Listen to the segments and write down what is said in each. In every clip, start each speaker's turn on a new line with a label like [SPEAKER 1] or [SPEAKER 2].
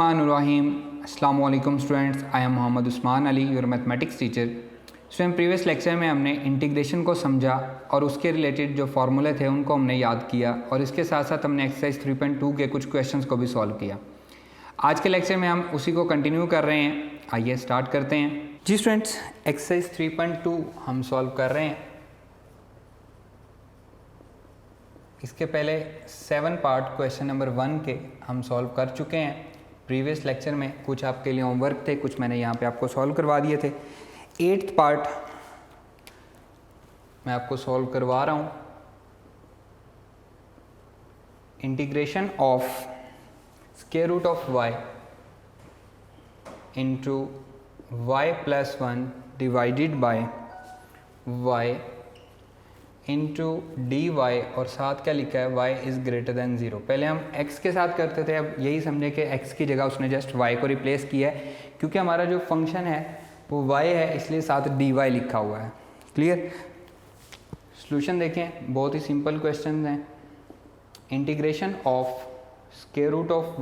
[SPEAKER 1] बिस्मिल्लाहिर्रहमानिर्रहीम। अस्सलाम वालेकुम students, I am Mohammad Usman Ali, your mathematics teacher. Student, previous lecture में हमने इंटीग्रेशन को समझा और उसके रिलेटेड जो फार्मूले थे उनको हमने याद किया और इसके साथ साथ हमने एक्सरसाइज 3.2 के कुछ क्वेश्चंस को भी सॉल्व किया। आज के लेक्चर में हम उसी को कंटिन्यू कर रहे हैं। आइए स्टार्ट करते हैं। जी स्टूडेंट्स, एक्सरसाइज 3.2 हम सॉल्व कर रहे हैं। इसके पहले 7 पार्ट क्वेश्चन नंबर 1 के हम सॉल्व कर चुके हैं। प्रीवियस लेक्चर में कुछ आपके लिए होमवर्क थे, कुछ मैंने यहाँ पे आपको सॉल्व करवा दिए थे। 8th पार्ट मैं आपको सॉल्व करवा रहा हूँ। Integration of square root of y into y plus 1 divided by y into D Y, और साथ क्या लिखा है, y इज़ ग्रेटर दैन 0। पहले हम x के साथ करते थे, अब यही समझे कि x की जगह उसने जस्ट y को रिप्लेस किया है। क्योंकि हमारा जो फंक्शन है वो y है, इसलिए साथ dy लिखा हुआ है। क्लियर? सॉल्यूशन देखें, बहुत ही सिंपल क्वेश्चन हैं। Integration of square root of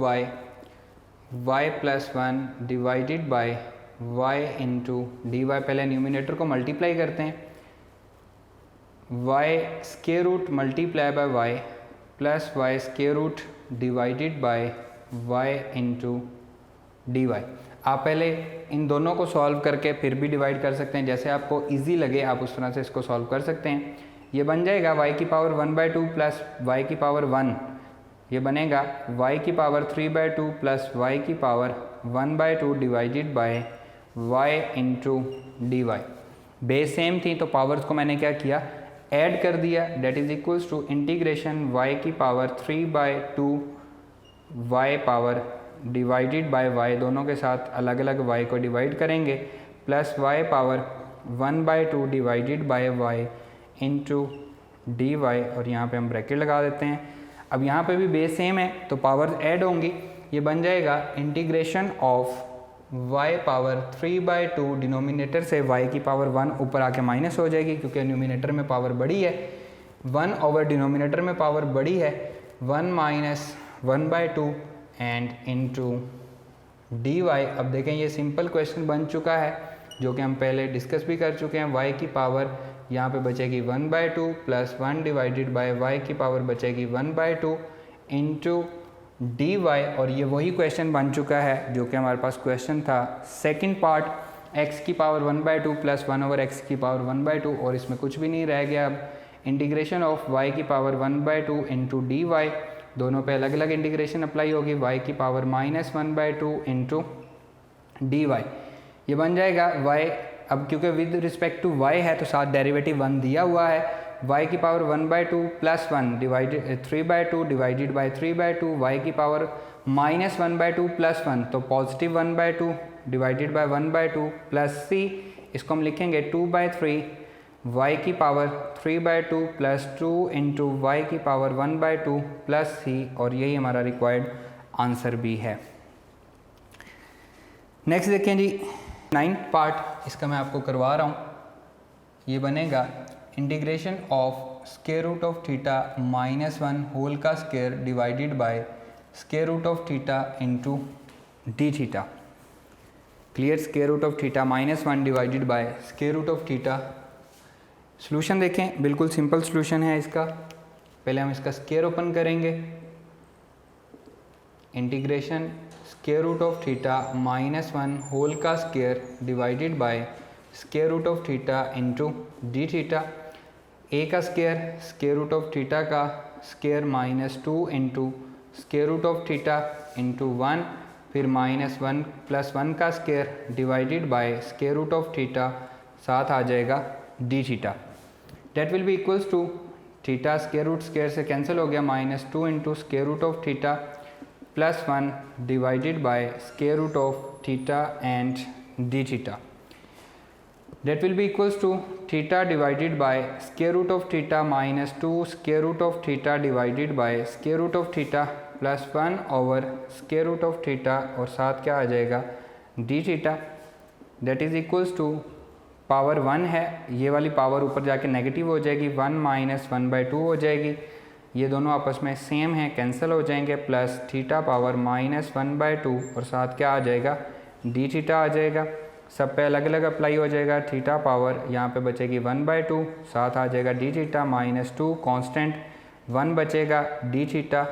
[SPEAKER 1] y plus 1 divided by y into D Y. पहले न्यूमिनेटर को मल्टीप्लाई करते हैं। y square root multiply by y plus y square root divided by y into D Y. आप पहले इन दोनों को solve करके फिर भी डिवाइड कर सकते हैं, जैसे आपको इजी लगे आप उस तरह से इसको सॉल्व कर सकते हैं। ये बन जाएगा y की पावर 1/2 प्लस y की पावर 1। ये बनेगा y की पावर 3/2 प्लस y की power 1/2 divided by y into D Y. Base same थी तो पावर्स को मैंने क्या किया, ऐड कर दिया। That is equals to integration y की power 3/2 y power divided by y, दोनों के साथ अलग अलग y को डिवाइड करेंगे, plus y power 1/2 divided by y into D Y, और यहाँ पे हम ब्रैकेट लगा देते हैं। अब यहाँ पे भी बेस सेम है तो पावर ऐड होंगी। ये बन जाएगा integration of y power 3/2, denominator से y की पावर 1 ऊपर आके माइनस हो जाएगी क्योंकि न्यूमिनेटर में पावर बड़ी है। 1 ओवर डिनोमिनेटर में पावर बड़ी है, 1 minus 1/2 and into D Y. अब देखें ये सिंपल क्वेश्चन बन चुका है जो कि हम पहले डिस्कस भी कर चुके हैं। y की पावर यहाँ पे बचेगी 1/2 प्लस 1 डिवाइडेड बाय y की पावर बचेगी 1/2 इंटू डी वाई, और ये वही क्वेश्चन बन चुका है जो कि हमारे पास क्वेश्चन था। सेकंड पार्ट x की पावर 1/2 प्लस 1 ओवर x की पावर 1/2, और इसमें कुछ भी नहीं रह गया। अब इंटीग्रेशन ऑफ y की पावर 1/2 इंटू डी वाई, दोनों पे अलग अलग इंटीग्रेशन अप्लाई होगी। y की पावर माइनस 1/2 इंटू डी वाई। ये बन जाएगा y, अब क्योंकि विद रिस्पेक्ट टू y है तो साथ डेरिवेटिव 1 दिया हुआ है। y की power 1/2 plus 1 divided 3/2 divided by 3/2, y की पावर माइनस 1/2 प्लस 1 तो positive 1/2 divided bye 1/2 plus c, इसको हम लिखेंगे 2/3 y की पावर 3/2 प्लस 2 इंटू y की पावर 1/2 प्लस c, और यही हमारा रिक्वायर्ड आंसर भी है। नेक्स्ट देखें जी, 9th पार्ट इसका मैं आपको करवा रहा हूँ। ये बनेगा integration of square root of theta minus 1 whole का square divided by square root of theta into D theta. Clear? Square root of theta minus 1 divided by square root of theta. Solution देखें, बिल्कुल simple solution है इसका। पहले हम इसका square open करेंगे। Integration square root of theta minus 1 whole का square divided by square root of theta into D theta. ए का square square root of theta का square minus 2 into square root of theta into 1, फिर minus 1 plus 1 का square divided by square root of theta, साथ आ जाएगा D theta. That will be equals to theta square से cancel हो गया, minus 2 into square root of theta plus 1 divided by square root of theta and D theta. That will be equals to theta divided by square root of theta minus 2 square root of theta divided by square root of theta plus 1 over square root of theta, और साथ क्या आ जाएगा, d theta। That is equals to power 1 है, ये वाली power ऊपर जाके नेगेटिव हो जाएगी, 1 माइनस 1/2 हो जाएगी। ये दोनों आपस में सेम हैं, कैंसिल हो जाएंगे, प्लस थीटा पावर -1/2 और साथ क्या आ जाएगा, डी थीटा आ जाएगा। सब पे अलग अलग अप्लाई हो जाएगा। थीटा पावर यहाँ पे बचेगी 1/2, साथ आ जाएगा डी थीटा -2 कांस्टेंट 1 बचेगा D theta,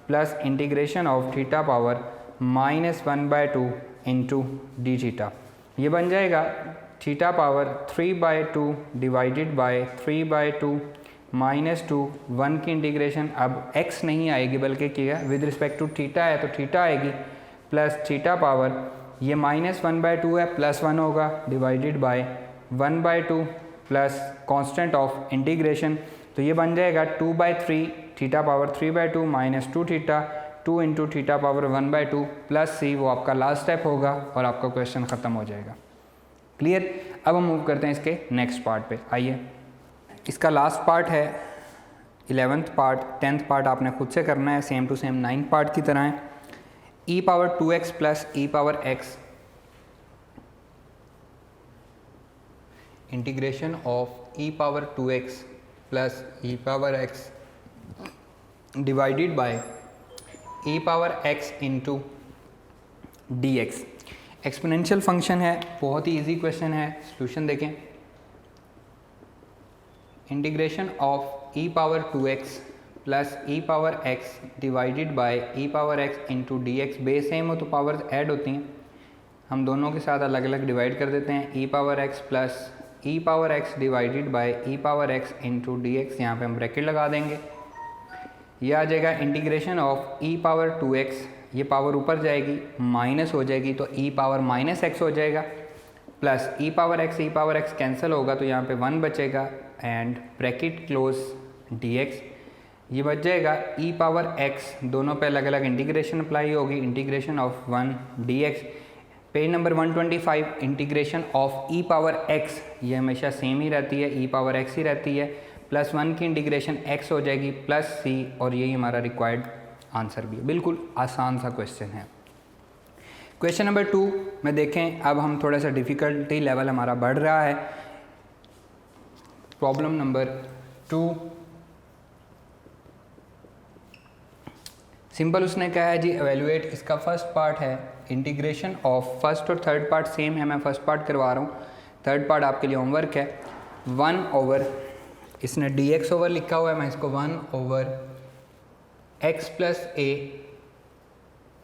[SPEAKER 1] plus integration of theta power -1/2 into D theta. ये बन जाएगा थीटा पावर 3/2 डिवाइडेड बाय 3/2 -2 1 की इंटीग्रेशन, अब x नहीं आएगी बल्कि क्या विद रिस्पेक्ट टू थीटा है तो थीटा आएगी, प्लस थीटा पावर ये -1/2 है प्लस 1 होगा divided by 1/2 plus constant of integration, तो ये बन जाएगा 2/3 theta power 3/2 -2 theta 2 into theta power 1/2 plus c, वो आपका लास्ट स्टेप होगा और आपका क्वेश्चन ख़त्म हो जाएगा। क्लियर। अब हम मूव करते हैं इसके नेक्स्ट पार्ट पे। आइए, इसका लास्ट पार्ट है 11th पार्ट। 10th पार्ट आपने खुद से करना है, same to same 9th part की तरह है। e power 2x plus e power x integration of e power 2x plus e power x divided bye e power x into D x. Exponential function है, बहुत ही easy question है। Solution देखें, integration of e power 2x plus e power x divided bye e power x into D x. Base same हो तो powers add होती हैं, हम दोनों के साथ अलग अलग डिवाइड कर देते हैं। e power x plus e power x divided bye e power x into D x, यहाँ पर हम ब्रैकेट लगा देंगे। यह आ जाएगा integration of e power 2x, ये पावर ऊपर जाएगी माइनस हो जाएगी तो e पावर -x हो जाएगा, plus e power x cancel होगा तो यहाँ पे 1 बचेगा एंड ब्रैकेट क्लोज dx। ये बच जाएगा e पावर x, दोनों पे अलग अलग इंटीग्रेशन अप्लाई होगी, integration of 1 dx। Page number 125 integration of e power x, ये हमेशा सेम ही रहती है, e पावर x ही रहती है, प्लस 1 की इंटीग्रेशन x हो जाएगी प्लस c, और यही हमारा रिक्वायर्ड आंसर भी है। बिल्कुल आसान सा क्वेश्चन है। क्वेश्चन नंबर 2 में देखें, अब हम थोड़ा सा डिफ़िकल्टी लेवल हमारा बढ़ रहा है। प्रॉब्लम नंबर 2 सिंपल उसने कहा है जी एवेलुएट, इसका फर्स्ट पार्ट है इंटीग्रेशन ऑफ, फर्स्ट और थर्ड पार्ट सेम है, मैं फर्स्ट पार्ट करवा रहा हूँ, थर्ड पार्ट आपके लिए होमवर्क है। 1 ओवर, इसने dx ओवर लिखा हुआ है, मैं इसको 1 over x plus a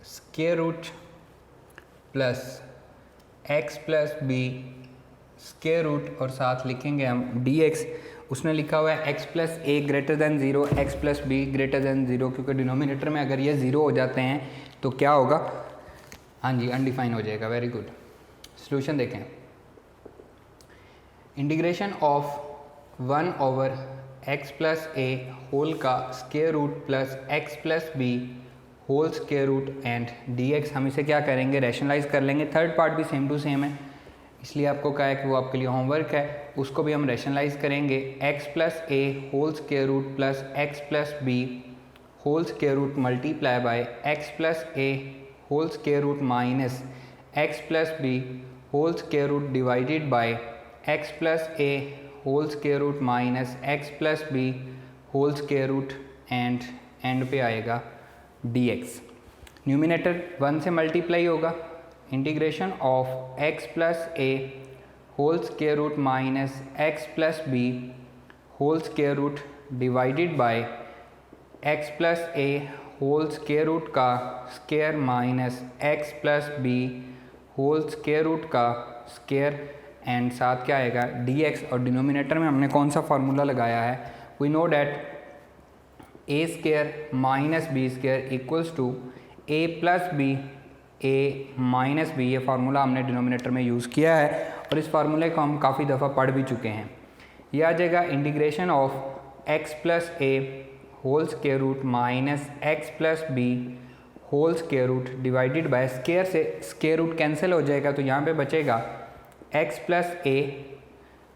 [SPEAKER 1] square root plus x plus b square root और साथ लिखेंगे हम dx। उसने लिखा हुआ है x plus a greater than 0, x plus b greater than 0, क्योंकि डिनोमिनेटर में अगर ये 0 हो जाते हैं तो क्या होगा, हाँ जी अनडिफाइन हो जाएगा। Very good. सॉल्यूशन देखें, integration of 1 over x plus a whole का square root plus x plus b whole square root and dx, हम इसे क्या करेंगे, रैशनलाइज कर लेंगे। थर्ड पार्ट भी सेम टू सेम है, इसलिए आपको कहा है कि वो आपके लिए होमवर्क है, उसको भी हम रैशनलाइज करेंगे। x plus a whole square root plus x plus b whole square root multiply by x plus a whole square root minus x plus b whole square root divided by x plus a whole square root minus x plus b whole square root and पे आएगा dx। Numerator 1 से multiply होगा, integration of x plus a whole square root minus x plus b whole square root divided by x plus a whole square root का square minus x plus b whole square root का square and साथ क्या आएगा dx। और denominator में हमने कौन सा फार्मूला लगाया है, we know that a square minus b square equals to a plus b a minus B, ये फार्मूला हमने डिनोमिनेटर में यूज़ किया है और इस फार्मूले को हम काफ़ी दफ़ा पढ़ भी चुके हैं। यह आ जाएगा integration of x plus a whole square root minus x plus b whole square root divided by, square से स्क्वायर रूट कैंसिल हो जाएगा तो यहाँ पे बचेगा x प्लस a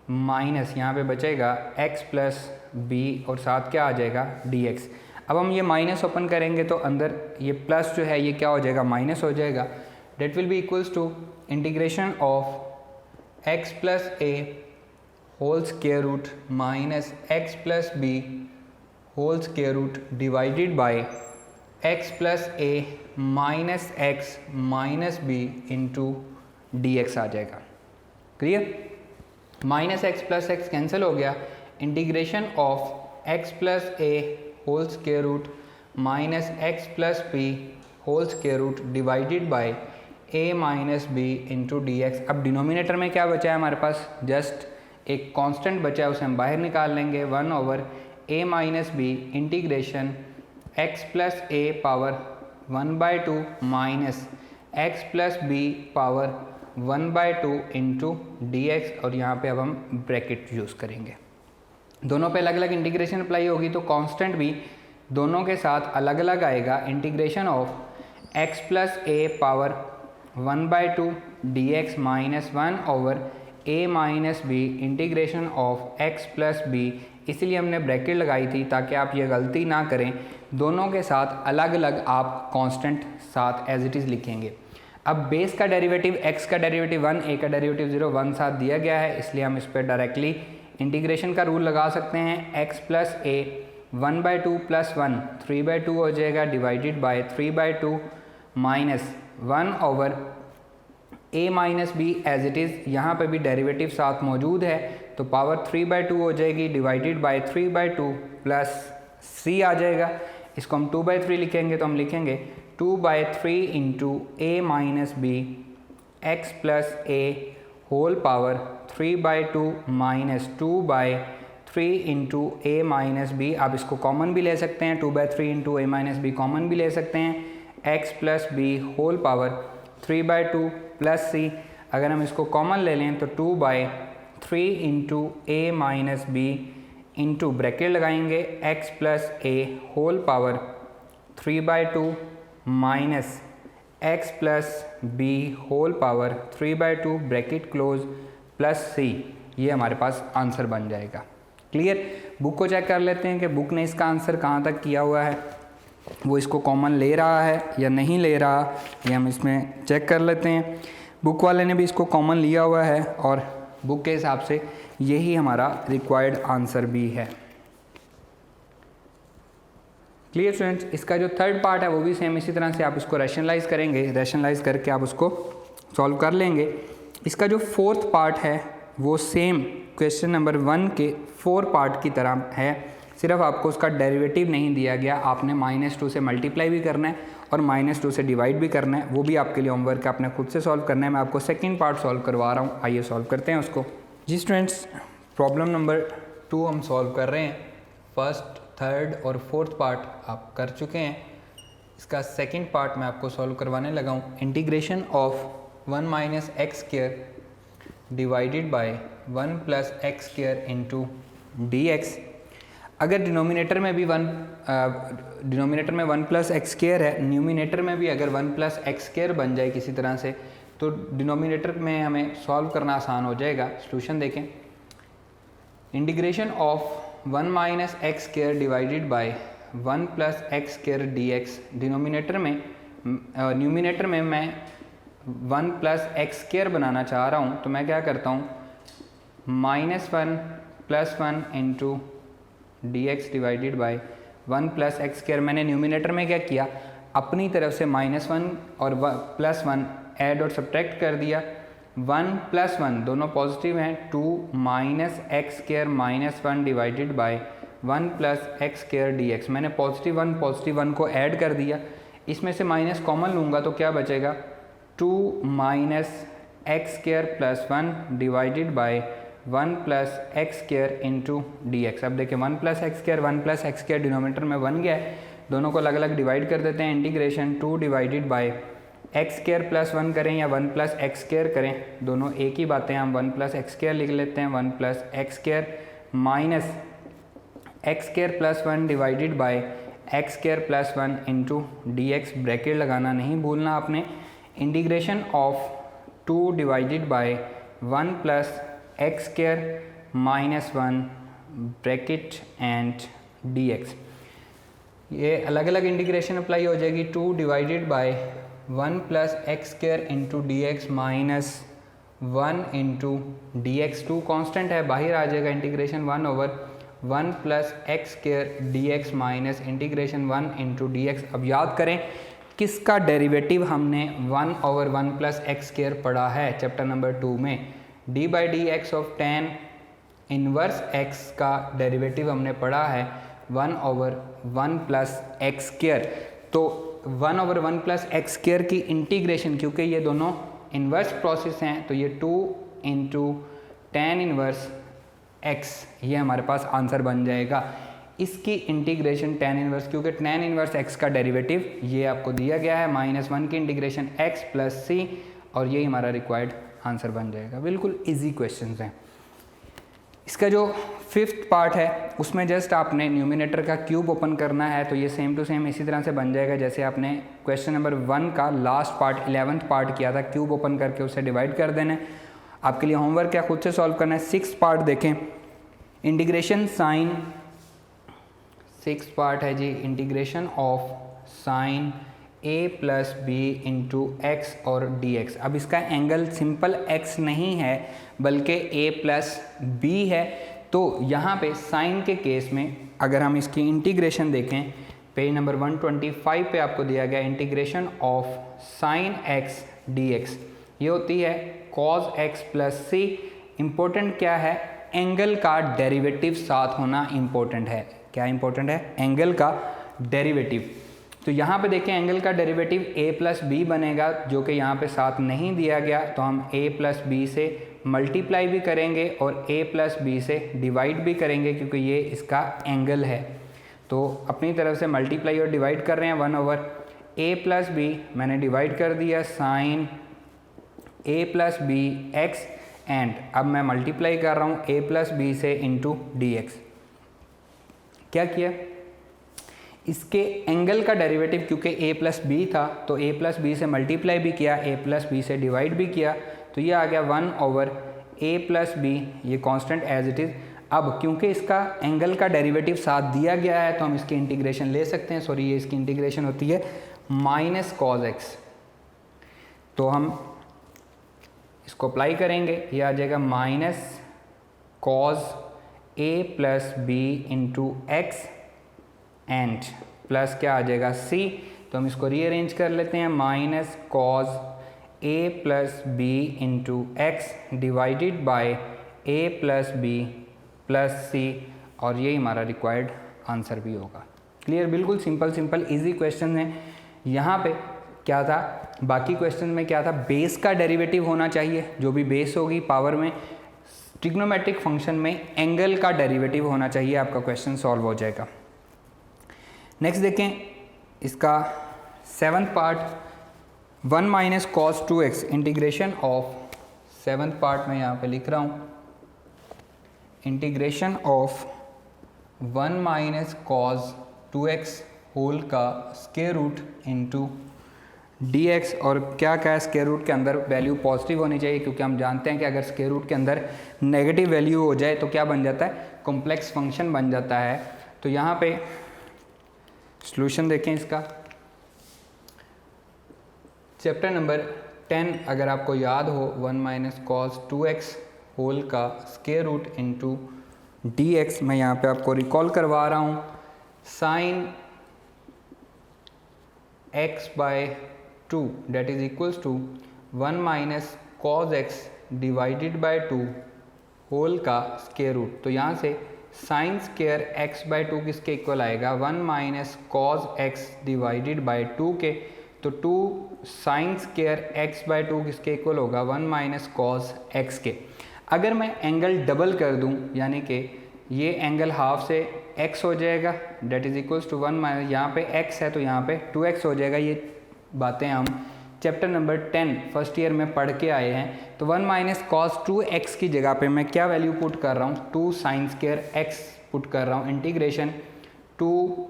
[SPEAKER 1] माइनस यहाँ पे बचेगा x प्लस b और साथ क्या आ जाएगा dx। अब हम ये माइनस ओपन करेंगे तो अंदर ये प्लस जो है ये क्या हो जाएगा, माइनस हो जाएगा। That will be equals to integration of x plus a whole square root minus x plus b whole square root divided by x plus A minus X minus B into D X आ जाएगा। Clear? Minus X plus X cancel हो गया, integration of x plus A whole square root minus X plus B whole square root divided by a minus B into D x. अब denominator में क्या बचा है हमारे पास, जस्ट एक constant बचा है, उसे हम बाहर निकाल लेंगे, 1 over a minus B integration x plus A power 1/2 minus X plus B power 1/2 into D X, और यहाँ पे अब हम ब्रैकेट यूज़ करेंगे। दोनों पे अलग अलग इंटीग्रेशन अप्लाई होगी तो कांस्टेंट भी दोनों के साथ अलग अलग आएगा। Integration of x plus A power 1/2 D x minus 1 over a minus B integration of x plus B, इसलिए हमने ब्रैकेट लगाई थी ताकि आप ये गलती ना करें, दोनों के साथ अलग अलग आप कांस्टेंट साथ एज इट इज़ लिखेंगे। अब बेस का डेरिवेटिव x का डेरिवेटिव 1, a का डेरिवेटिव 0, 1 साथ दिया गया है, इसलिए हम इस पर डायरेक्टली इंटीग्रेशन का रूल लगा सकते हैं। x प्लस ए 1/2 प्लस 1 3/2 हो जाएगा divided by 3/2 minus 1 over a minus B as it is, यहाँ पे भी डेरिवेटिव साथ मौजूद है तो पावर 3/2 हो जाएगी डिवाइडेड बाय 3/2 प्लस c आ जाएगा। इसको हम 2/3 लिखेंगे तो हम लिखेंगे 2/3 into A minus B X plus A whole power 3/2 minus 2/3 into A minus B. आप इसको कॉमन भी ले सकते हैं, 2/3 into A minus B common भी ले सकते हैं, X plus B whole power 3/2 plus C. अगर हम इसको कॉमन ले लें तो 2/3 into A minus B into bracket लगाएंगे x plus A whole power 3/2 minus X plus B whole power 3/2 bracket close plus C, ये हमारे पास आंसर बन जाएगा। क्लियर? बुक को चेक कर लेते हैं कि बुक ने इसका आंसर कहाँ तक किया हुआ है, वो इसको कॉमन ले रहा है या नहीं ले रहा, ये हम इसमें चेक कर लेते हैं। बुक वाले ने भी इसको कॉमन लिया हुआ है और बुक के हिसाब से यही हमारा रिक्वायर्ड आंसर भी है। Clear students? इसका जो थर्ड पार्ट है वो भी सेम इसी तरह से आप इसको रैशनलाइज करेंगे, रैशनलाइज करके आप उसको सॉल्व कर लेंगे। इसका जो फोर्थ पार्ट है वो सेम क्वेश्चन नंबर 1 के 4 पार्ट की तरह है, सिर्फ आपको उसका डेरिवेटिव नहीं दिया गया, आपने -2 से मल्टीप्लाई भी करना है और -2 से डिवाइड भी करना है, वो भी आपके लिए होमवर्क है, आपने खुद से सॉल्व करना है। मैं आपको सेकंड पार्ट सॉल्व करवा रहा हूँ, आइए सॉल्व करते हैं उसको। जी स्टूडेंट्स, प्रॉब्लम नंबर 2 हम सॉल्व कर रहे हैं। फर्स्ट, थर्ड और फोर्थ पार्ट आप कर चुके हैं, इसका सेकंड पार्ट मैं आपको सॉल्व करवाने लगा हूँ। Integration of 1 minus x square divided by 1 plus x square into D x. अगर डिनोमिनेटर में भी 1 प्लस एक्स स्क्वायर है, न्यूमिनेटर में भी अगर 1 प्लस एक्स स्क्वायर बन जाए किसी तरह से, तो डिनोमिनेटर में हमें सॉल्व करना आसान हो जाएगा। सॉल्यूशन देखें, integration of 1 minus x square divided by 1 plus x square D x. Numerator में मैं 1 प्लस एक्स स्क्वायर बनाना चाह रहा हूँ, तो मैं क्या करता हूँ, -1 plus 1 into D x divided by 1 plus x square. मैंने न्यूमिनेटर में क्या किया, अपनी तरफ से -1 और +1 ऐड और सब्ट्रैक्ट कर दिया। 1 प्लस 1 दोनों पॉजिटिव हैं, 2 minus x square -1 divided by 1 plus x square D x. मैंने पॉजिटिव 1 को ऐड कर दिया, इसमें से माइनस कॉमन लूँगा तो क्या बचेगा, 2 minus x square plus 1 divided by 1 plus x square into D x. अब देखिए 1 प्लस एक्स स्क्वायर डिनोमिनेटर में बन गया है, दोनों को अलग अलग डिवाइड कर देते हैं। Integration 2 divided by x square plus 1 करें या 1 प्लस एक्स स्क्वायर करें, दोनों एक ही बातें हैं। हम 1 प्लस एक्स स्क्वायर लिख लेते हैं, 1 plus x square minus x square plus 1 divided bye x square plus 1 into D x. Bracket लगाना नहीं भूलना आपने। Integration of 2 divided by 1 plus x square -1 bracket and D x. ये अलग अलग इंटीग्रेशन अप्लाई हो जाएगी। 2 divided by 1 plus x square into D x -1 into D x. 2 constant है, बाहर आ जाएगा। Integration 1 over 1 plus x square D x minus integration 1 into D x. अब याद करें किसका डेरिवेटिव हमने 1 ओवर 1 प्लस एक्स स्क्वायर पढ़ा है चैप्टर नंबर 2 में। D by D x of tan inverse x का डेरिवेटिव हमने पढ़ा है 1 ओवर 1 प्लस एक्स स्क्वायर। तो 1 ओवर 1 प्लस एक्स स्क्वायर की इंटीग्रेशन, क्योंकि ये दोनों इन्वर्स प्रोसेस हैं, तो ये 2 इंटू टेन इनवर्स एक्स, ये हमारे पास आंसर बन जाएगा। इसकी इंटीग्रेशन टेन इनवर्स, क्योंकि टेन इनवर्स एक्स का डेरिवेटिव ये आपको दिया गया है, -1 की इंटीग्रेशन एक्स प्लस सी, और यही हमारा रिक्वायर्ड आंसर बन जाएगा। बिल्कुल इजी क्वेश्चंस हैं। इसका जो 5th पार्ट है उसमें जस्ट आपने न्यूमिनेटर का क्यूब ओपन करना है, तो ये सेम टू सेम इसी तरह से बन जाएगा जैसे आपने क्वेश्चन नंबर 1 का लास्ट पार्ट 11th पार्ट किया था। क्यूब ओपन करके उसे डिवाइड कर देना है। आपके लिए होमवर्क क्या खुद से सॉल्व करना है। 6th पार्ट देखें, इंटीग्रेशन साइन, 6th पार्ट है जी, integration of sine a plus B into X और डी एक्स। अब इसका एंगल सिंपल x नहीं है बल्कि a प्लस बी है। तो यहाँ पे साइन के केस में अगर हम इसकी इंटीग्रेशन देखें, पेज नंबर 125 पे आपको दिया गया integration of sign x d x, ये होती है cos x प्लस सी। इम्पोर्टेंट क्या है, एंगल का डेरिवेटिव साथ होना इम्पोर्टेंट है। क्या इम्पोर्टेंट है, एंगल का डेरिवेटिव। तो यहाँ पे देखें एंगल का डेरिवेटिव a प्लस बी बनेगा, जो कि यहाँ पे साथ नहीं दिया गया, तो हम a प्लस बी से मल्टीप्लाई भी करेंगे और a प्लस बी से डिवाइड भी करेंगे, क्योंकि ये इसका एंगल है। तो अपनी तरफ से मल्टीप्लाई और डिवाइड कर रहे हैं। 1 ओवर a प्लस बी मैंने डिवाइड कर दिया sine a plus B X, and अब मैं मल्टीप्लाई कर रहा हूँ a प्लस बी से इंटू डी एक्स। क्या किया, इसके एंगल का डेरिवेटिव, क्योंकि a प्लस बी था तो a प्लस बी से मल्टीप्लाई भी किया, a प्लस बी से डिवाइड भी किया, तो ये आ गया 1 ओवर a प्लस बी, ये कांस्टेंट एज इट इज़। अब क्योंकि इसका एंगल का डेरिवेटिव साथ दिया गया है तो हम इसकी इंटीग्रेशन ले सकते हैं। सॉरी, ये इसकी इंटीग्रेशन होती है माइनस कॉज एक्स। तो हम इसको अप्लाई करेंगे, ये आ जाएगा minus cos a plus B into X and plus क्या आ जाएगा c। तो हम इसको रीअरेंज कर लेते हैं, minus cos a plus B into X divided by a plus B plus C, और यही हमारा रिक्वायर्ड आंसर भी होगा। क्लियर, बिल्कुल सिंपल इजी क्वेश्चन है। यहाँ पे क्या था, बाकी क्वेश्चन में क्या था, बेस का डेरिवेटिव होना चाहिए, जो भी बेस होगी पावर में, ट्रिग्नोमेट्रिक फंक्शन में एंगल का डेरिवेटिव होना चाहिए, आपका क्वेश्चन सॉल्व हो जाएगा। नेक्स्ट देखें इसका 7th part, 1 minus cos 2x, integration of 7th part में यहाँ पे लिख रहा हूँ, integration of 1 minus cos 2x whole का स्क्वायर रूट इंटू dx। और क्या है, स्क्वायर रूट के अंदर वैल्यू पॉजिटिव होनी चाहिए, क्योंकि हम जानते हैं कि अगर स्क्वायर रूट के अंदर नेगेटिव वैल्यू हो जाए तो क्या बन जाता है, कॉम्प्लेक्स फंक्शन बन जाता है। तो यहाँ पे सॉल्यूशन देखें इसका, चैप्टर नंबर 10 अगर आपको याद हो, 1 माइनस कॉस 2x होल का square root into D X. मैं यहाँ पे आपको रिकॉल करवा रहा हूँ, sine x by 2 that is equals to 1 minus cos x divided by 2 whole का स्क्वायर रूट। तो यहाँ से साइन स्क्वायर x बाई 2 किसके इक्वल आएगा, 1 minus cos x divided by 2 के। तो 2 साइन स्क्वायर x बाई 2 किसके इक्वल होगा, 1 माइनस कॉस x के। अगर मैं एंगल डबल कर दूं, यानी कि ये एंगल हाफ से x हो जाएगा, that is equals to 1 minus, यहाँ पे x है तो यहाँ पे 2x हो जाएगा। ये बातें हम चैप्टर नंबर 10 फर्स्ट ईयर में पढ़ के आए हैं। तो 1 माइनस कॉस 2x की जगह पे मैं क्या वैल्यू पुट कर रहा हूँ, 2 साइन स्क्वायर x पुट कर रहा हूँ, integration 2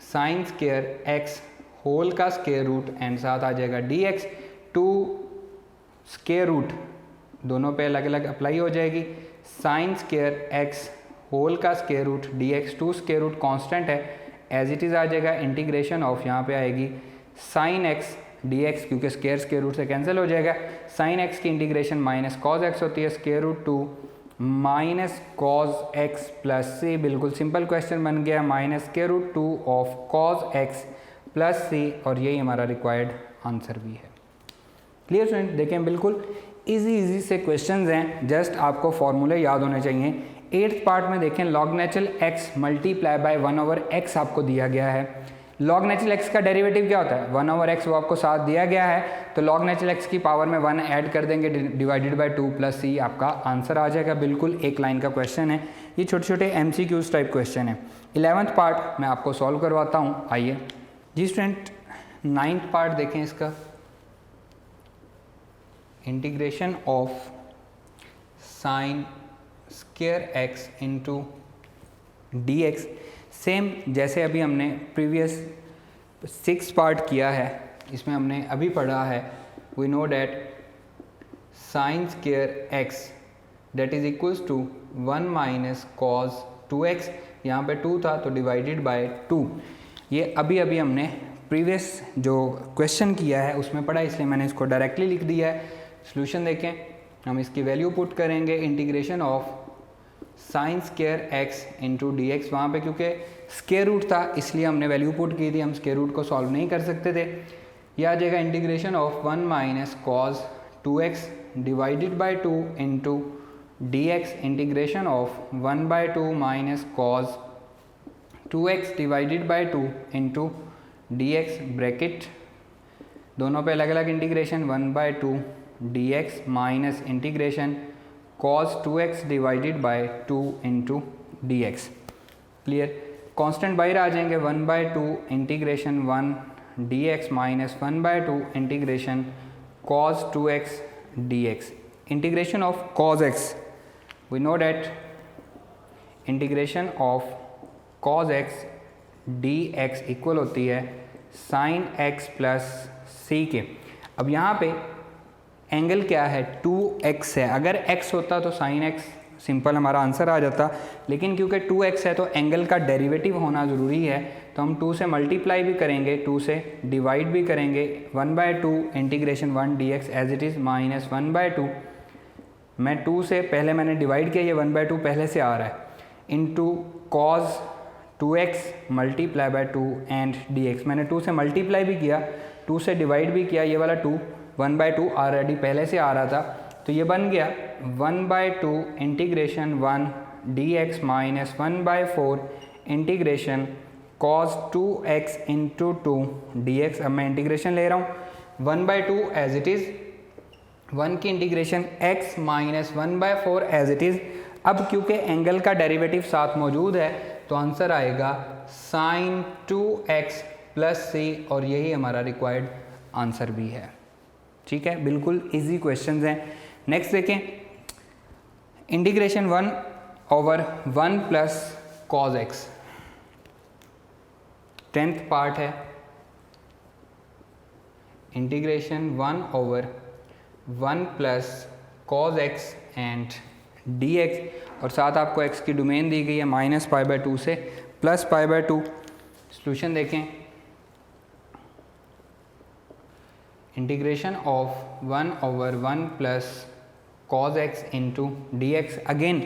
[SPEAKER 1] sine square x whole का स्क्वायर रूट एंड साथ आ जाएगा dx। 2 स्क्वायर रूट दोनों पे अलग अलग अप्लाई हो जाएगी, साइन स्क्वायर x होल का square root dx। 2 square root constant है, एज इट इज़ आ जाएगा, इंटीग्रेशन ऑफ यहाँ पे आएगी साइन x dx, क्योंकि स्क्वायर स्क्वायर रूट से कैंसिल हो जाएगा। साइन x की इंटीग्रेशन माइनस कॉस x होती है, square root 2 minus cos X plus C, बिल्कुल सिंपल क्वेश्चन बन गया, minus square root 2 of cos X plus C, और यही हमारा रिक्वायर्ड आंसर भी है। क्लियर स्टूडेंट, देखें बिल्कुल इजी से क्वेश्चंस हैं, जस्ट आपको फॉर्मूले याद होने चाहिए। 8th पार्ट में देखें log natural x multiply by 1/x आपको दिया गया है। लॉग नेचुरल एक्स का डेरिवेटिव क्या होता है, 1/x, वो आपको साथ दिया गया है, तो लॉग नेचुरल एक्स की पावर में 1 ऐड कर देंगे डिवाइडेड बाय 2 प्लस सी, आपका आंसर आ जाएगा। बिल्कुल एक लाइन का क्वेश्चन है, ये छोटे छोटे MCQs टाइप क्वेश्चन है। 11th पार्ट मैं आपको सॉल्व करवाता हूँ, आइए जी स्टूडेंट। 9th पार्ट देखें इसका, integration of sign square x into D x, same जैसे अभी हमने प्रीवियस 6 पार्ट किया है, इसमें हमने अभी पढ़ा है, we know that sine square x that is equals to 1 minus cos 2x, यहाँ पे 2 था तो डिवाइडेड बाय 2। ये अभी हमने प्रीवियस जो क्वेश्चन किया है उसमें पढ़ा, इसलिए मैंने इसको डायरेक्टली लिख दिया है। सॉल्यूशन देखें, हम इसकी वैल्यू पुट करेंगे, integration of sign square x into D x, वहाँ पर क्योंकि स्क्वायर रूट था इसलिए हमने वैल्यू पुट की थी, हम स्क्वायर रूट को सॉल्व नहीं कर सकते थे। यह आ जाएगा integration of 1 minus cos 2x divided by 2 into D x, integration of 1/2 minus cos 2x divided by 2 into D x, bracket दोनों पे अलग अलग integration, 1/2 D x minus integration cos 2x divided by 2 into D x. Clear, constant बाहर आ जाएंगे, 1/2 integration 1 d x minus 1/2 integration cos 2x d x. Integration of cos x, we know that integration of cos x d x equal होती है sign x plus सी के। अब यहाँ पे angle क्या है, 2x है, अगर x होता तो sin x, सिंपल हमारा आंसर आ जाता, लेकिन क्योंकि 2x है तो एंगल का डेरिवेटिव होना ज़रूरी है, तो हम 2 से मल्टीप्लाई भी करेंगे, 2 से डिवाइड भी करेंगे, 1/2 integration 1 dx as it is minus 1/2, मैं 2 से पहले मैंने डिवाइड किया, ये 1/2 पहले से आ रहा है, into cos 2x multiply by 2 and dx, मैंने 2 से मल्टीप्लाई भी किया, 2 से डिवाइड भी किया, ये वाला 2 1/2 ऑलरेडी पहले से आ रहा था, तो ये बन गया 1/2 integration 1 dx minus 1/4 integration cos 2x into 2 dx। अब मैं इंटीग्रेशन ले रहा हूँ 1/2 एज इट इज़, 1 की integration x minus 1/4 as it is. अब क्योंकि एंगल का डेरिवेटिव साथ मौजूद है तो आंसर आएगा साइन 2x प्लस सी, और यही हमारा रिक्वायर्ड आंसर भी है। ठीक है, बिल्कुल इजी क्वेश्चंस हैं। नेक्स्ट देखें, integration 1/1 plus cos X, 10th part है, integration 1/1 plus cos X and D X, और साथ आपको x की डोमेन दी गई है -π/2 से +π/2। सॉल्यूशन देखें, integration of 1/1 plus cos x into D x, again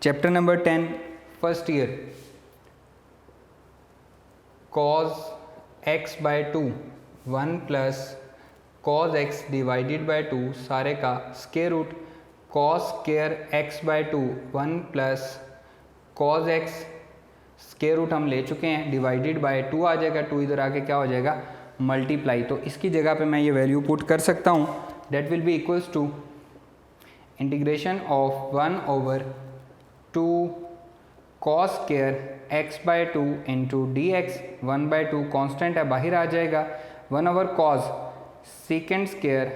[SPEAKER 1] chapter number 10 first year, cos x/2 1 plus cos x divided by 2 सारे का square root, cos square x/2 1 plus cos x square root हम ले चुके हैं, divided by 2 आ जाएगा, 2 इधर आके क्या हो जाएगा मल्टीप्लाई, तो इसकी जगह पे मैं ये वैल्यू पुट कर सकता हूँ, that will be equals to integration of 1/2 cos square x/2 into D x, 1/2 constant है बाहर आ जाएगा, 1/cos second square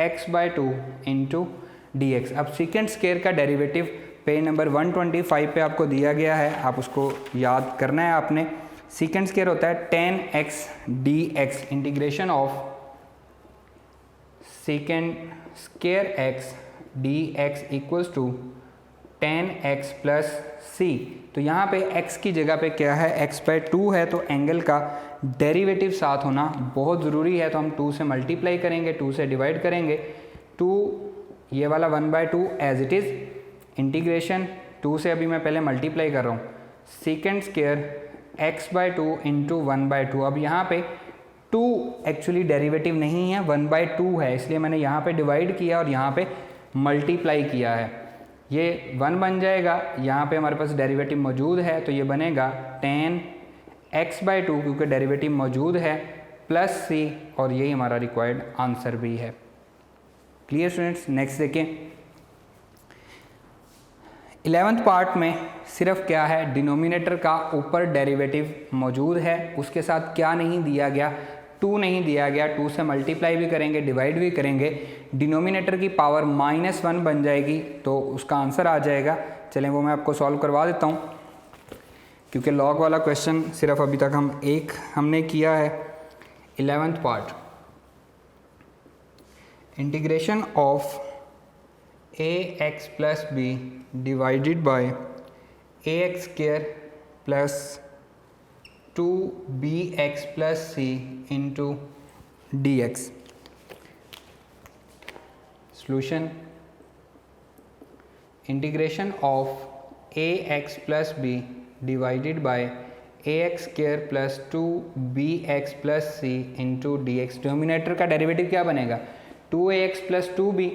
[SPEAKER 1] x/2 into D x. अब सेकेंड स्क्वायर का डेरिवेटिव पेज नंबर 125 पे आपको दिया गया है, आप उसको याद करना है आपने। सेकेंड स्क्वायर होता है tan x dx, integration of second square x dx equals to tan x plus c, तो यहाँ पे x की जगह पे क्या है, x/2 है, तो एंगल का डेरिवेटिव साथ होना बहुत ज़रूरी है, तो हम 2 से मल्टीप्लाई करेंगे, 2 से डिवाइड करेंगे, 2 ये वाला 1/2 एज इट इज़, इंटीग्रेशन 2 से अभी मैं पहले मल्टीप्लाई कर रहा हूँ, सेकेंड स्क्वायर x/2 इंटू 1/2। अब यहाँ पे 2 एक्चुअली डेरिवेटिव नहीं है, 1/2 है, इसलिए मैंने यहाँ पे डिवाइड किया और यहाँ पे मल्टीप्लाई किया है। ये 1 बन जाएगा, यहाँ पे हमारे पास डेरिवेटिव मौजूद है तो ये बनेगा 10x/2 क्योंकि डेरिवेटिव मौजूद है प्लस c, और यही हमारा रिक्वायर्ड आंसर भी है। Clear students. नेक्स्ट देखें 11th पार्ट में सिर्फ क्या है, डिनोमिनेटर का ऊपर डेरिवेटिव मौजूद है, उसके साथ क्या नहीं दिया गया, 2 नहीं दिया गया। 2 से मल्टीप्लाई भी करेंगे, डिवाइड भी करेंगे, डिनोमिनेटर की पावर -1 बन जाएगी तो उसका आंसर आ जाएगा। चलें वो मैं आपको सॉल्व करवा देता हूँ, क्योंकि लॉग वाला क्वेश्चन सिर्फ अभी तक हमने किया है। 11th part, integration of ax plus b divided by ax square plus 2bx plus c into dx। Solution, integration of ax plus b divided by ax square plus 2bx plus c into dx। Denominator का derivative क्या बनेगा, 2ax plus 2b,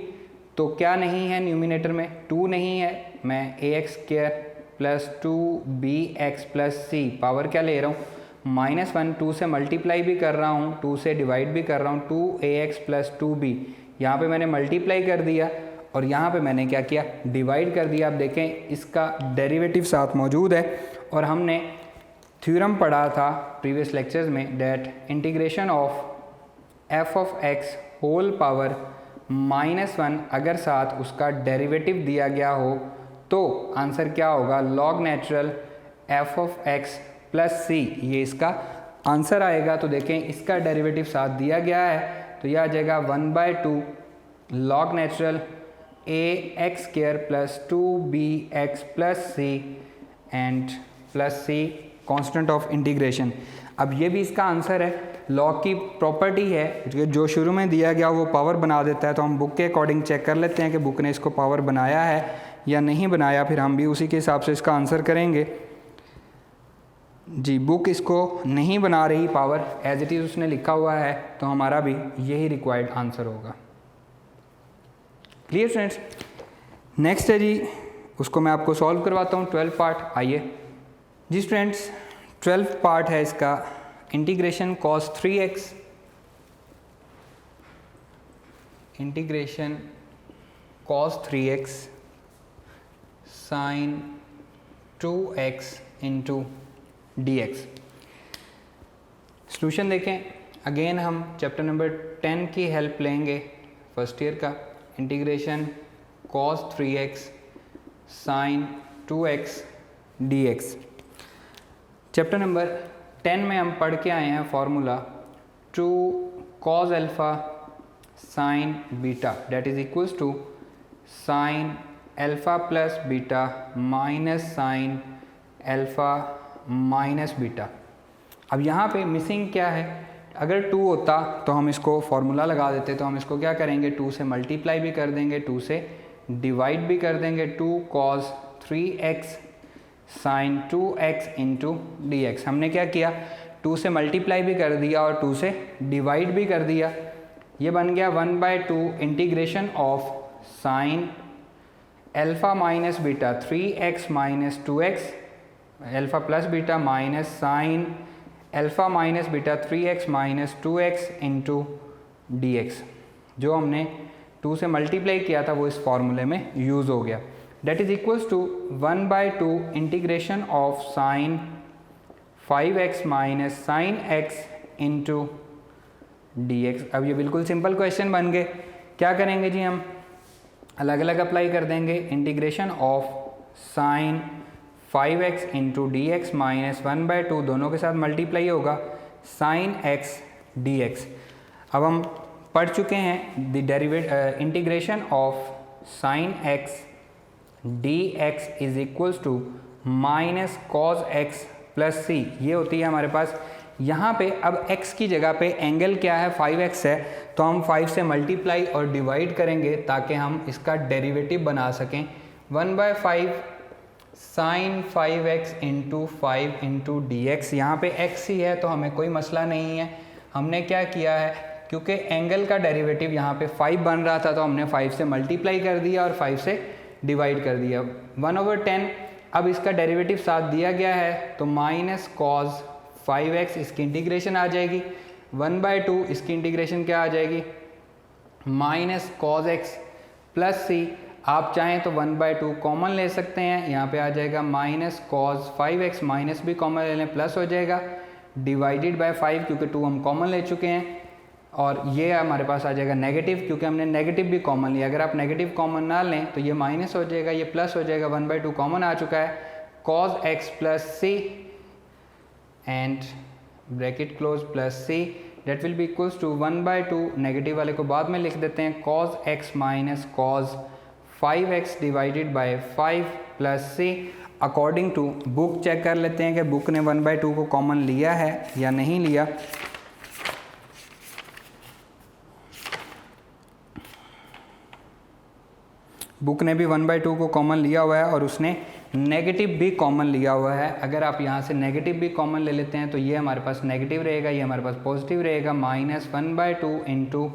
[SPEAKER 1] तो क्या नहीं है numerator में, 2 नहीं है, मैं ax square plus 2bx plus c power क्या ले रहा हूँ -1, 2 से मल्टीप्लाई भी कर रहा हूँ, 2 से डिवाइड भी कर रहा हूँ, 2ax प्लस 2b, यहाँ पे मैंने मल्टीप्लाई कर दिया और यहाँ पे मैंने क्या किया, डिवाइड कर दिया। आप देखें इसका डेरिवेटिव साथ मौजूद है, और हमने थ्योरम पढ़ा था प्रीवियस लेक्चर्स में that integration of f of x whole power -1 अगर साथ उसका डेरिवेटिव दिया गया हो तो आंसर क्या होगा, log natural f of x plus c, ये इसका आंसर आएगा। तो देखें इसका डेरिवेटिव साथ दिया गया है तो यह आ जाएगा 1/2 log natural ax square plus 2bx plus c and plus c constant of integration. अब ये भी इसका आंसर है। लॉग की प्रॉपर्टी है जो शुरू में दिया गया वो पावर बना देता है, तो हम बुक के अकॉर्डिंग चेक कर लेते हैं कि बुक ने इसको पावर बनाया है या नहीं बनाया, फिर हम भी उसी के हिसाब से इसका आंसर करेंगे। जी, बुक इसको नहीं बना रही पावर, एज इट इज़ उसने लिखा हुआ है, तो हमारा भी यही रिक्वायर्ड आंसर होगा। Clear students. नेक्स्ट है जी, उसको मैं आपको सॉल्व करवाता हूँ 12 पार्ट। आइए जी स्टूडेंट्स, 12 पार्ट है इसका, integration cos 3x, integration cos 3x sin 2x into dx। Solution देखें, अगेन हम चैप्टर नंबर 10 की हेल्प लेंगे, फर्स्ट ईयर का, integration cos 3x sin 2x dx। Chapter number 10 में हम पढ़ के आए हैं formula 2 cos alpha sin beta that is equals to sin alpha plus beta minus sin alpha minus beta. अब यहाँ पे मिसिंग क्या है, अगर 2 होता तो हम इसको फॉर्मूला लगा देते, तो हम इसको क्या करेंगे, 2 से मल्टीप्लाई भी कर देंगे, 2 से डिवाइड भी कर देंगे। 2 cos 3x sin 2x into dx। हमने क्या किया, 2 से मल्टीप्लाई भी कर दिया और 2 से डिवाइड भी कर दिया। ये बन गया 1/2 integration of sin alpha minus beta 3x minus 2x alpha plus beta minus sin alpha minus beta 3x minus 2x into dx। जो हमने 2 से मल्टीप्लाई किया था वो इस फॉर्मूले में यूज़ हो गया। That is equals to 1/2 integration of sin 5x minus sin x into dx। अब ये बिल्कुल सिंपल क्वेश्चन बन गए। क्या करेंगे जी, हम अलग अलग अप्लाई कर देंगे। Integration of sin 5x into dx minus 1/2 दोनों के साथ मल्टीप्लाई होगा sin x dx। अब हम पढ़ चुके हैं the integration of sin x dx is equals to minus cos x plus c। ये होती है हमारे पास यहाँ पे। अब x की जगह पे एंगल क्या है, 5x है, तो हम 5 से मल्टीप्लाई और डिवाइड करेंगे ताकि हम इसका डेरिवेटिव बना सकें 1/5 sine 5x into 5 into D x. यहाँ पर x ही है तो हमें कोई मसला नहीं है। हमने क्या किया है, क्योंकि एंगल का डेरिवेटिव यहाँ पे 5 बन रहा था तो हमने 5 से मल्टीप्लाई कर दिया और 5 से डिवाइड कर दिया। 1/10 अब इसका डेरिवेटिव साथ दिया गया है तो माइनस कॉस 5x इसकी इंटीग्रेशन आ जाएगी। 1/2 इसकी इंटीग्रेशन क्या आ जाएगी, minus cos x plus c। आप चाहें तो 1/2 कॉमन ले सकते हैं, यहाँ पे आ जाएगा माइनस कॉस 5x, माइनस भी कॉमन ले लें प्लस हो जाएगा, डिवाइडेड बाय 5 क्योंकि 2 हम कॉमन ले चुके हैं, और ये हमारे पास आ जाएगा नेगेटिव क्योंकि हमने नेगेटिव भी कॉमन लिया। अगर आप नेगेटिव कॉमन ना लें तो ये माइनस हो जाएगा, ये प्लस हो जाएगा। 1/2 कॉमन आ चुका है, cos x plus c and bracket close plus c that will be equals to 1/2, negative वाले को बाद में लिख देते हैं, cos x minus cos 5x divided by 5 plus c। According to book check कर लेते हैं कि बुक ने 1/2 को कॉमन लिया है या नहीं लिया। बुक ने भी 1/2 को कॉमन लिया हुआ है और उसने नेगेटिव भी कॉमन लिया हुआ है। अगर आप यहाँ से नेगेटिव भी कॉमन ले लेते हैं तो ये हमारे पास नेगेटिव रहेगा, ये हमारे पास पॉजिटिव रहेगा। Minus 1/2 into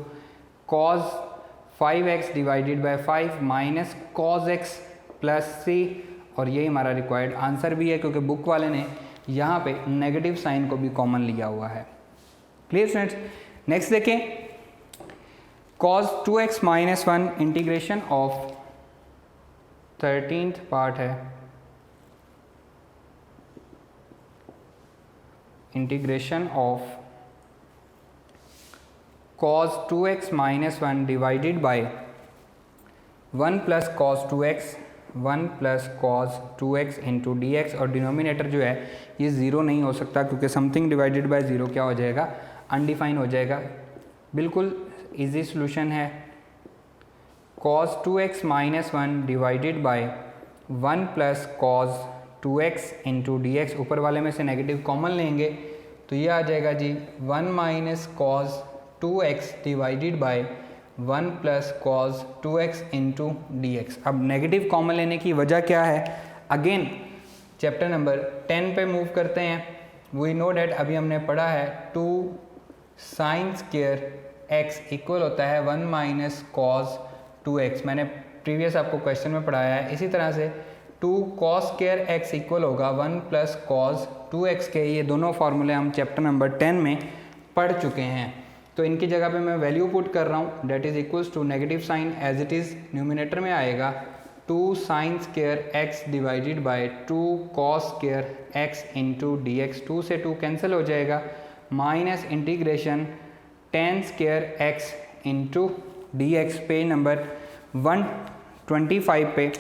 [SPEAKER 1] cos 5x divided by 5 minus cos x plus c, और यही हमारा रिक्वायर्ड आंसर भी है क्योंकि बुक वाले ने यहाँ पे नेगेटिव साइन को भी कॉमन लिया हुआ है। क्लियर स्टूडेंट्स, नेक्स्ट देखें, cos 2x minus 1 integration of 13th part है, integration of cos 2x minus 1 divided by 1 plus cos 2x 1 plus cos 2x into D X, और डिनोमिनेटर जो है ये ज़ीरो नहीं हो सकता क्योंकि समथिंग डिवाइडेड बाय ज़ीरो क्या हो जाएगा, अनडिफाइन हो जाएगा। बिल्कुल इजी सॉल्यूशन है। cos 2x minus 1 divided by 1 plus cos 2x into D x, ऊपर वाले में से नेगेटिव कॉमन लेंगे तो ये आ जाएगा जी 1 minus cos 2x divided by 1 plus cos 2x into D x. अब नेगेटिव कॉमन लेने की वजह क्या है, अगेन चैप्टर नंबर 10 पे मूव करते हैं। वी नो डैट अभी हमने पढ़ा है 2 साइन स्क्वायर x इक्वल होता है 1 माइनस कॉस 2x, मैंने प्रीवियस आपको क्वेश्चन में पढ़ाया है। इसी तरह से 2 कॉस स्क्वायर x इक्वल होगा 1 प्लस कॉस 2x के, ये दोनों फार्मूले हम चैप्टर नंबर 10 में पढ़ चुके हैं। तो इनकी जगह पे मैं वैल्यू पुट कर रहा हूँ, that is equals to negative sign as it is numerator में आएगा 2 sine square x divided by 2 cos square x into D x. 2 से 2 कैंसिल हो जाएगा, minus integration tan square x into D x. Page number 125 पे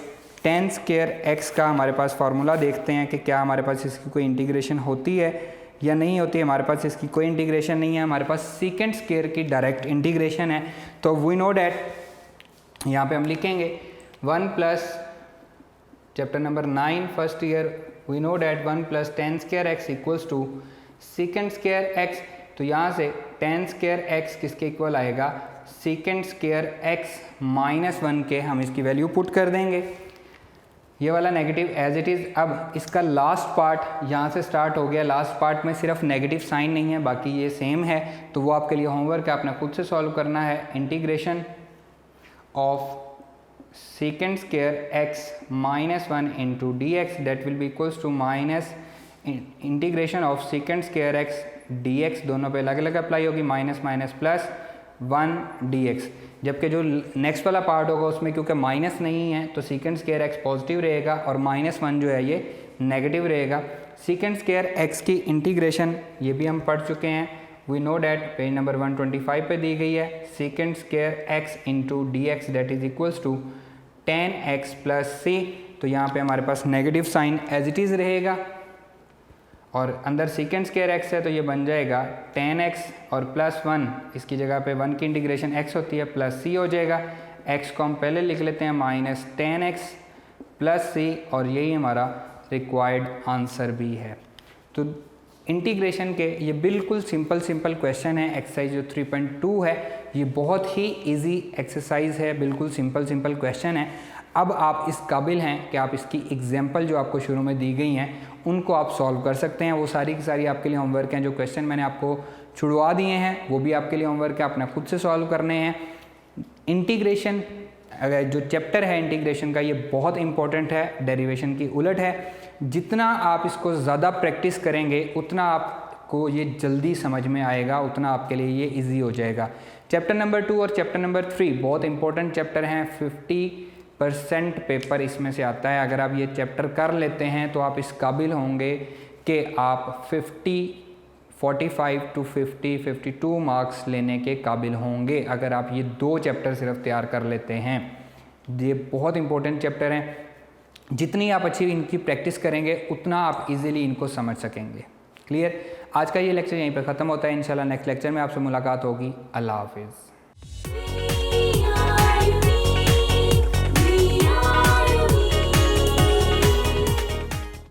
[SPEAKER 1] tan square x का हमारे पास formula देखते हैं कि क्या हमारे पास इसकी कोई इंटीग्रेशन होती है या नहीं होती है। हमारे पास इसकी कोई इंटीग्रेशन नहीं है, हमारे पास सीकेंट स्क्वायर की डायरेक्ट इंटीग्रेशन है। तो वी नो डैट यहाँ पे हम लिखेंगे 1 plus chapter number 9 first year, we know that 1 plus tan square x equals to secant square x। तो यहाँ से tan स्क्वायर x किसके इक्वल आएगा, सीकेंट स्क्वायर x माइनस 1 के। हम इसकी वैल्यू पुट कर देंगे, ये वाला नेगेटिव एज इट इज़। अब इसका लास्ट पार्ट यहाँ से स्टार्ट हो गया, लास्ट पार्ट में सिर्फ नेगेटिव साइन नहीं है, बाकी ये सेम है, तो वो आपके लिए होमवर्क है, आपने खुद से सॉल्व करना है। Integration of secant square x minus 1 into D x that will be equals to minus integration of secant square x d x, दोनों पे अलग अलग अप्लाई होगी, minus minus plus 1 d x. जबकि जो नेक्स्ट वाला पार्ट होगा उसमें क्योंकि माइनस नहीं है तो सीकेंट स्क्वायर x पॉजिटिव रहेगा और माइनस 1 जो है ये नेगेटिव रहेगा। सीकेंट स्क्वायर x की इंटीग्रेशन ये भी हम पढ़ चुके हैं, we know that page number 125 पे दी गई है। Secant square x into D x that is equals to tan x plus c। तो यहाँ पे हमारे पास negative sign as it is रहेगा और अंदर सीकेंट स्क्वायर x है तो ये बन जाएगा tan x और प्लस 1, इसकी जगह पे 1 की इंटीग्रेशन x होती है प्लस c हो जाएगा। x को हम पहले लिख लेते हैं minus tan x plus c, और यही हमारा रिक्वायर्ड आंसर भी है। तो इंटीग्रेशन के ये बिल्कुल सिंपल क्वेश्चन है। एक्सरसाइज जो 3.2 है ये बहुत ही इजी एक्सरसाइज है, बिल्कुल सिंपल क्वेश्चन है। अब आप इस काबिल हैं कि आप इसकी एग्जाम्पल जो आपको शुरू में दी गई हैं उनको आप सॉल्व कर सकते हैं। वो सारी की सारी आपके लिए होमवर्क हैं। जो क्वेश्चन मैंने आपको छुड़वा दिए हैं वो भी आपके लिए होमवर्क है, आपने खुद से सॉल्व करने हैं। इंटीग्रेशन अगर जो चैप्टर है इंटीग्रेशन का ये बहुत इंपॉर्टेंट है, डेरिवेशन की उलट है। जितना आप इसको ज़्यादा प्रैक्टिस करेंगे उतना आपको ये जल्दी समझ में आएगा, उतना आपके लिए ये इजी हो जाएगा। चैप्टर नंबर 2 और चैप्टर नंबर 3 बहुत इंपॉर्टेंट चैप्टर हैं। 50% पेपर इसमें से आता है। अगर आप ये चैप्टर कर लेते हैं तो आप इस काबिल होंगे कि आप 45 to 52 मार्क्स लेने के काबिल होंगे अगर आप ये 2 चैप्टर सिर्फ तैयार कर लेते हैं। ये बहुत इंपॉर्टेंट चैप्टर हैं। जितनी आप अच्छी इनकी प्रैक्टिस करेंगे उतना आप इजीली इनको समझ सकेंगे। क्लियर? आज का ये लेक्चर यहीं पर ख़त्म होता है। इंशाल्लाह नेक्स्ट लेक्चर में आपसे मुलाकात होगी। अल्लाह हाफिज़।